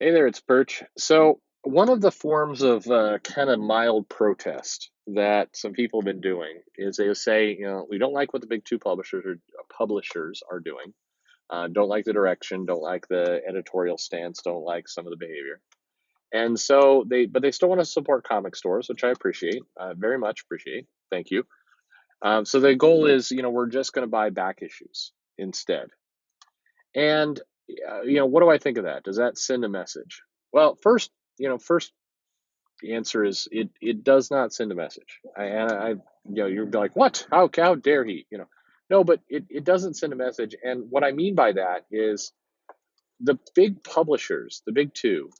Hey there, it's Birch. So, one of the forms of kind of mild protest that some people have been doing is they say, we don't like what the big two publishers are doing. Don't like the direction, don't like the editorial stance, don't like some of the behavior, and so but they still want to support comic stores, which I appreciate, very much appreciate. Thank you. So the goal is, we're just going to buy back issues instead. And what do I think of that? Does that send a message? Well, first the answer is it does not send a message. You're like, what? How dare he? No, but it doesn't send a message. And what I mean by that is the big publishers, the big two,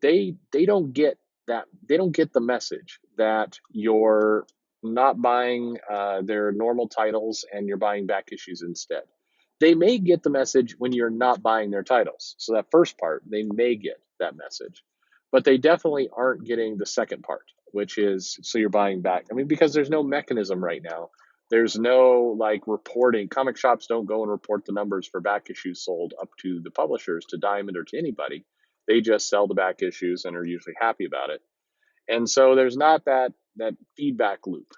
they don't get that. They don't get the message that you're not buying their normal titles and you're buying back issues instead. They may get the message when you're not buying their titles. So that first part, they may get that message, but they definitely aren't getting the second part, which is so you're buying back. I mean, because there's no mechanism right now. There's no like reporting. Comic shops don't go and report the numbers for back issues sold up to the publishers, to Diamond or to anybody. They just sell the back issues and are usually happy about it. And so there's not that feedback loop.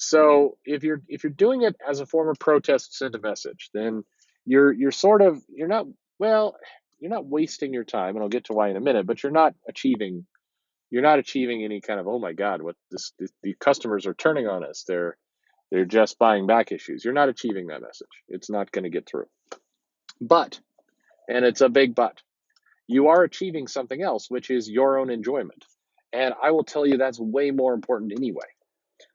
So if you're doing it as a form of protest to send a message, then you're not, well, you're not wasting your time, and I'll get to why in a minute, but you're not achieving any kind of, oh my God, what the customers are turning on us. They're just buying back issues. You're not achieving that message. It's not going to get through. But, and it's a big but, you are achieving something else, which is your own enjoyment. And I will tell you that's way more important anyway.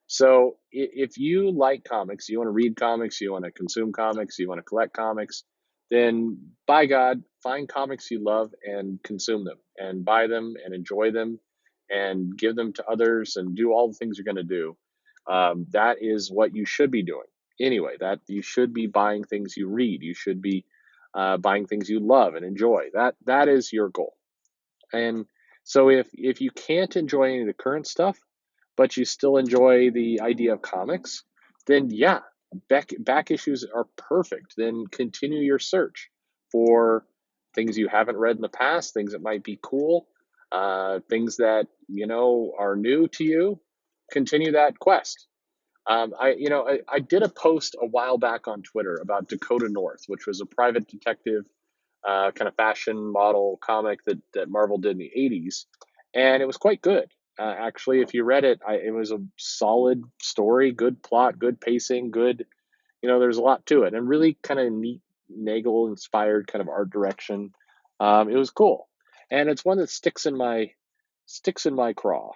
So if you like comics, you want to read comics, you want to consume comics, you want to collect comics, then by God, find comics you love and consume them and buy them and enjoy them and give them to others and do all the things you're going to do. That is what you should be doing. Anyway, that you should be buying things you read. You should be buying things you love and enjoy. That is your goal. And so if you can't enjoy any of the current stuff, but you still enjoy the idea of comics, then yeah, back issues are perfect. Then continue your search for things you haven't read in the past, things that might be cool, things that are new to you. Continue that quest. I did a post a while back on Twitter about Dakota North, which was a private detective kind of fashion model comic that Marvel did in the 80s. And it was quite good. Actually, if you read it, it was a solid story, good plot, good pacing, good, there's a lot to it, and really kind of neat Nagel inspired kind of art direction. It was cool. And it's one that sticks in my craw.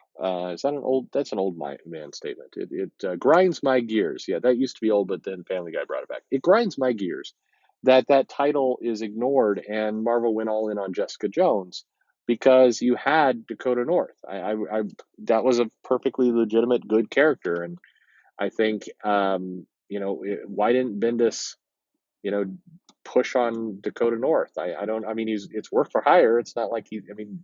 Is that an old? That's an old man statement. It grinds my gears. Yeah, that used to be old, but then Family Guy brought it back. It grinds my gears that title is ignored, and Marvel went all in on Jessica Jones because you had Dakota North. That was a perfectly legitimate, good character, and I think why didn't Bendis you know push on Dakota North? I don't. I mean, it's work for hire. It's not like he. I mean,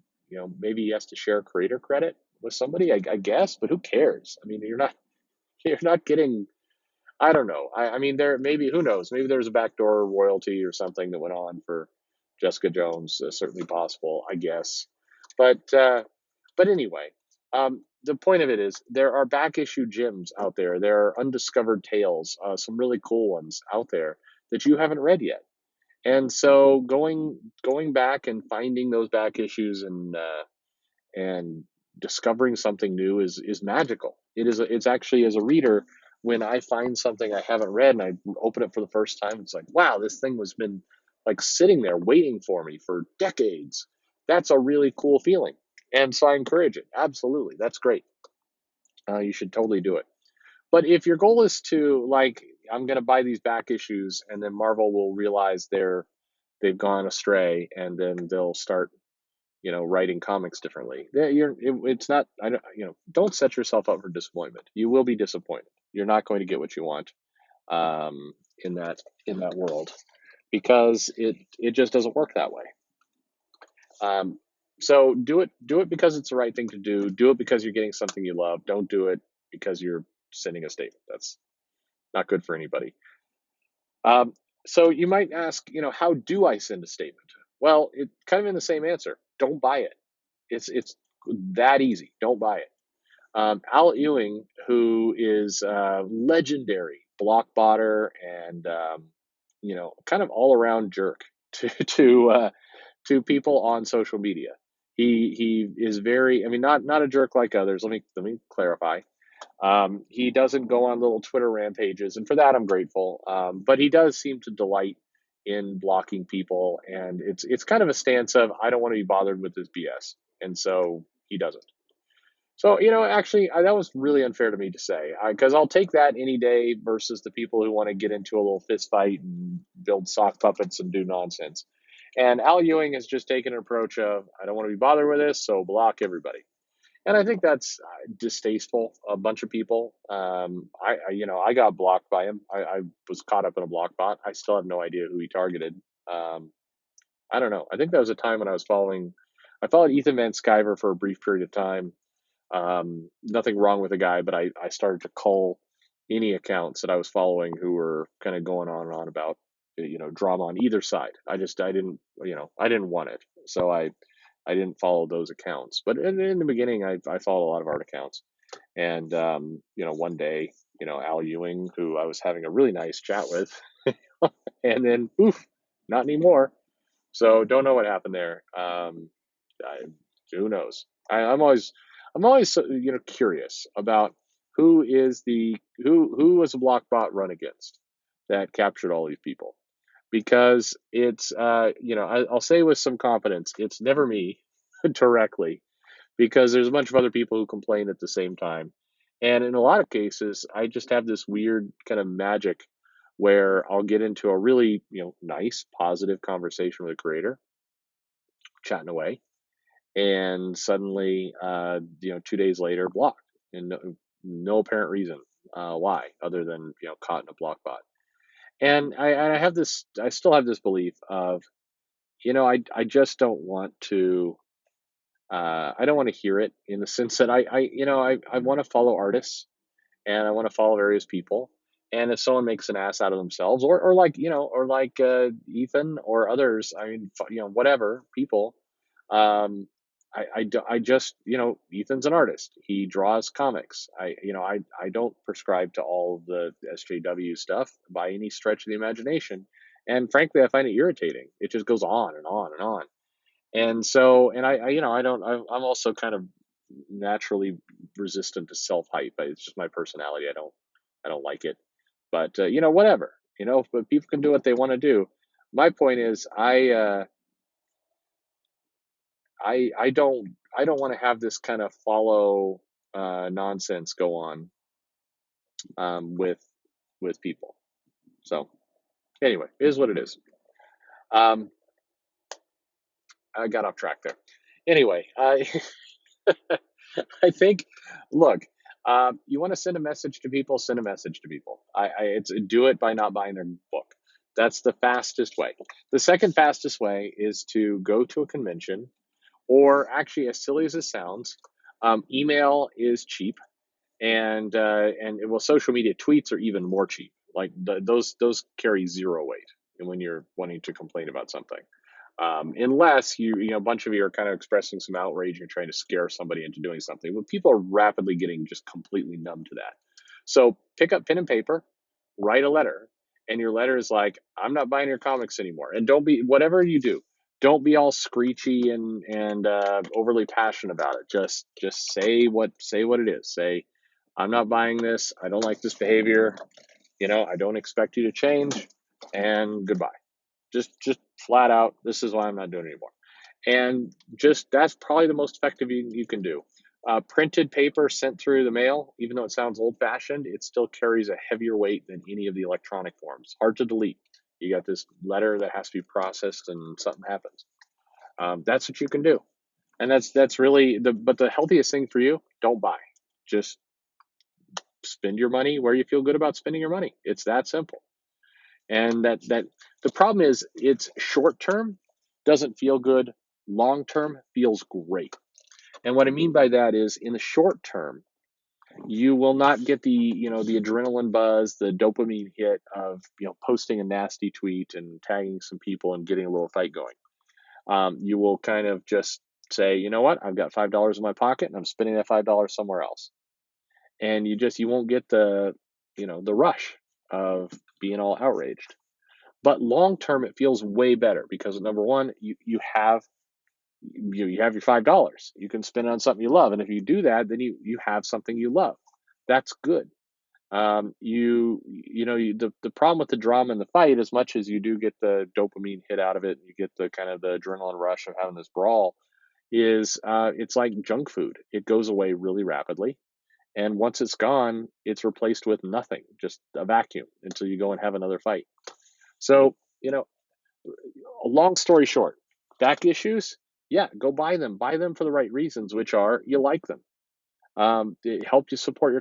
maybe he has to share creator credit with somebody. I guess, but who cares? I mean, you're not getting. I don't know. I mean, there maybe, who knows? Maybe there was a backdoor royalty or something that went on for Jessica Jones. Certainly possible, I guess. But anyway, the point of it is there are back issue gems out there. There are undiscovered tales, some really cool ones out there that you haven't read yet. And so going back and finding those back issues and discovering something new is magical. It's actually, as a reader, when I find something I haven't read and I open it for the first time, it's like, wow, this thing was been like sitting there waiting for me for decades. That's a really cool feeling. And so I encourage it. Absolutely. That's great. You should totally do it. But if your goal is to, like, I'm going to buy these back issues and then Marvel will realize they've gone astray and then they'll start writing comics differently. It's not. I don't. Don't set yourself up for disappointment. You will be disappointed. You're not going to get what you want in that world because it just doesn't work that way. So do it because it's the right thing to do. Do it because you're getting something you love. Don't do it because you're sending a statement. That's not good for anybody. So you might ask, how do I send a statement? Well, it kind of in the same answer. Don't buy it. It's that easy. Don't buy it. Al Ewing, who is a legendary block botter and kind of all around jerk to people on social media. He is very, I mean, not a jerk like others. Let me clarify. He doesn't go on little Twitter rampages, and for that I'm grateful. But he does seem to delight in blocking people, and it's kind of a stance of I don't want to be bothered with this BS, and so he doesn't. So, actually, that was really unfair to me to say, because I'll take that any day versus the people who want to get into a little fist fight and build sock puppets and do nonsense. And Al Ewing has just taken an approach of, I don't want to be bothered with this, so block everybody. And I think that's distasteful. A bunch of people. I got blocked by him. I was caught up in a block bot. I still have no idea who he targeted. Um, I don't know. I think that was a time when I followed Ethan Van Sciver for a brief period of time. Nothing wrong with the guy, but I started to cull any accounts that I was following who were kind of going on and on about drama on either side. I didn't want it, so I didn't follow those accounts. But in the beginning, I followed a lot of art accounts, and one day, Al Ewing, who I was having a really nice chat with, and then oof, not anymore. So don't know what happened there. I, who knows? I'm always curious about who was a block bot run against that captured all these people, because it's I'll say with some confidence it's never me directly, because there's a bunch of other people who complain at the same time, and in a lot of cases I just have this weird kind of magic where I'll get into a really nice positive conversation with a creator, chatting away, and suddenly 2 days later blocked, and no apparent reason why, other than caught in a block bot. And I have this, I still have this belief of I just don't want to I don't want to hear it, in the sense that I want to follow artists, and I want to follow various people. And if someone makes an ass out of themselves, or like Ethan or others, I mean, whatever people, um, I just, Ethan's an artist. He draws comics. I don't prescribe to all of the SJW stuff by any stretch of the imagination. And frankly, I find it irritating. It just goes on and on and on. And so, and I don't, I'm also kind of naturally resistant to self hype. It's just my personality. I don't like it, but whatever, but people can do what they want to do. My point is, I don't want to have this kind of follow nonsense go on with people. So anyway, it is what it is. Um, I got off track there. Anyway, I think, look, you want to send a message to people, send a message to people. It's do it by not buying their book. That's the fastest way. The second fastest way is to go to a convention, or actually, as silly as it sounds, email is cheap, and well, social media tweets are even more cheap. Like those carry zero weight when you're wanting to complain about something. Unless a bunch of you are kind of expressing some outrage, you're trying to scare somebody into doing something. But people are rapidly getting just completely numb to that. So pick up pen and paper, write a letter, and your letter is like, I'm not buying your comics anymore. And don't be, whatever you do, don't be all screechy and overly passionate about it. Just say what it is. Say, I'm not buying this. I don't like this behavior. I don't expect you to change, and goodbye. Just flat out, this is why I'm not doing it anymore. And just, that's probably the most effective you can do. Printed paper sent through the mail, even though it sounds old fashioned, it still carries a heavier weight than any of the electronic forms. Hard to delete. You got this letter that has to be processed and something happens. That's what you can do. And that's really but the healthiest thing for you, don't buy. Just spend your money where you feel good about spending your money. It's that simple. And that the problem is, it's short term, doesn't feel good. Long term feels great. And what I mean by that is, in the short term, you will not get the adrenaline buzz, the dopamine hit of posting a nasty tweet and tagging some people and getting a little fight going. You will kind of just say, you know what, I've got $5 in my pocket and I'm spending that $5 somewhere else. And you won't get the rush of being all outraged. But long term, it feels way better because number one, you have your $5. You can spend it on something you love, and if you do that, then you have something you love. That's good. The problem with the drama and the fight, as much as you do get the dopamine hit out of it, you get the kind of the adrenaline rush of having this brawl, is it's like junk food. It goes away really rapidly, and once it's gone, it's replaced with nothing, just a vacuum until you go and have another fight. So, a long story short, back issues, yeah, go buy them. Buy them for the right reasons, which are you like them. It helped you support your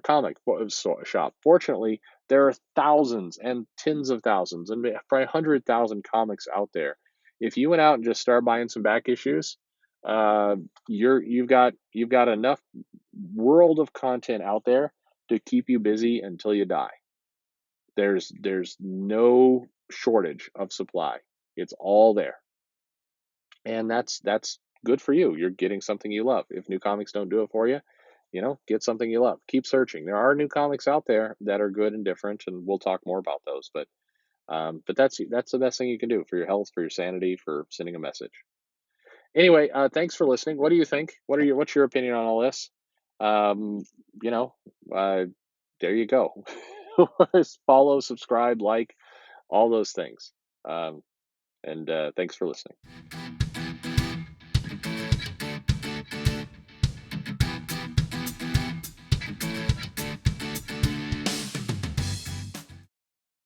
shop. Fortunately, there are thousands and tens of thousands and probably 100,000 comics out there. If you went out and just started buying some back issues, uh, you've got enough world of content out there to keep you busy until you die. There's no shortage of supply. It's all there, and that's good for you. You're getting something you love. If new comics don't do it for you, get something you love. Keep searching. There are new comics out there that are good and different, and we'll talk more about those. But that's the best thing you can do for your health, for your sanity, for sending a message. Anyway, thanks for listening. What do you think? What's your opinion on all this? Um, you know, uh, there you go. Follow, subscribe, like, all those things. And thanks for listening.